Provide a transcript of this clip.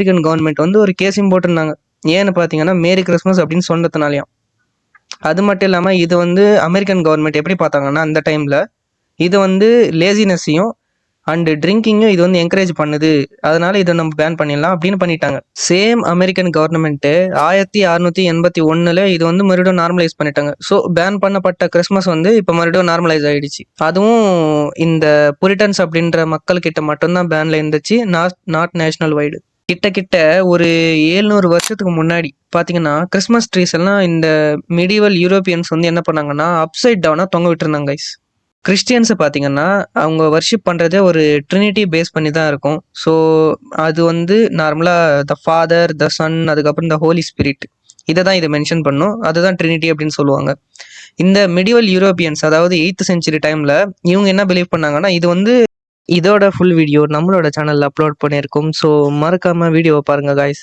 American government வந்து ஒரு கேஸையும் போட்டிருந்தாங்க. ஏன்னு பார்த்தீங்கன்னா, மேரி கிறிஸ்மஸ் அப்படின்னு சொன்னதுனாலயும். அது மட்டும் இல்லாம இது வந்து அமெரிக்கன் கவர்மெண்ட் எப்படி பார்த்தாங்கன்னா, அந்த டைம்ல இது வந்து லேசினஸையும் அண்ட் ட்ரிங்கிங்கும் இது வந்து என்கரேஜ் பண்ணுது. அதனால இதை நம்ம பேன் பண்ணிடலாம் அப்படின்னு பண்ணிட்டாங்க. சேம் அமெரிக்கன் கவர்மெண்ட் 1681 இது வந்து மறுபடியும் நார்மலைஸ் பண்ணிட்டாங்க. ஸோ பேன் பண்ணப்பட்ட கிறிஸ்மஸ் வந்து இப்போ மறுபடியும் நார்மலைஸ் ஆயிடுச்சு. அதுவும் இந்த புரிட்டன்ஸ் அப்படின்ற மக்கள் கிட்ட மட்டும்தான் பேன்ல இருந்துச்சு, நாட் நேஷனல் வைடு. கிட்ட ஒரு 700 வருஷத்துக்கு முன்னாடி பார்த்தீங்கன்னா, கிறிஸ்மஸ் ட்ரீஸ் எல்லாம் இந்த மிடிவல் யூரோப்பியன்ஸ் வந்து என்ன பண்ணாங்கன்னா, அப்சைட் டவுனா தொங்க விட்டுருந்தாங்க கைஸ். கிறிஸ்டியன்ஸை பார்த்தீங்கன்னா, அவங்க வர்ஷிப் பண்ணுறதே ஒரு ட்ரினிட்டி பேஸ் பண்ணி தான் இருக்கும். ஸோ அது வந்து நார்மலாக த ஃபாதர், த சன், அதுக்கப்புறம் த ஹோலி ஸ்பிரிட், இதை தான் இதை மென்ஷன் பண்ணும். அதுதான் ட்ரினிட்டி அப்படின்னு சொல்லுவாங்க. இந்த மிடிவல் யூரோப்பியன்ஸ், அதாவது 8th சென்ச்சுரி டைமில் இவங்க என்ன பிலீவ் பண்ணாங்கன்னா, இது வந்து இதோட ஃபுல் வீடியோ நம்மளோட சேனலில் அப்லோட் பண்ணியிருக்கோம். ஸோ மறக்காமல் வீடியோவை பாருங்கள் காய்ஸ்.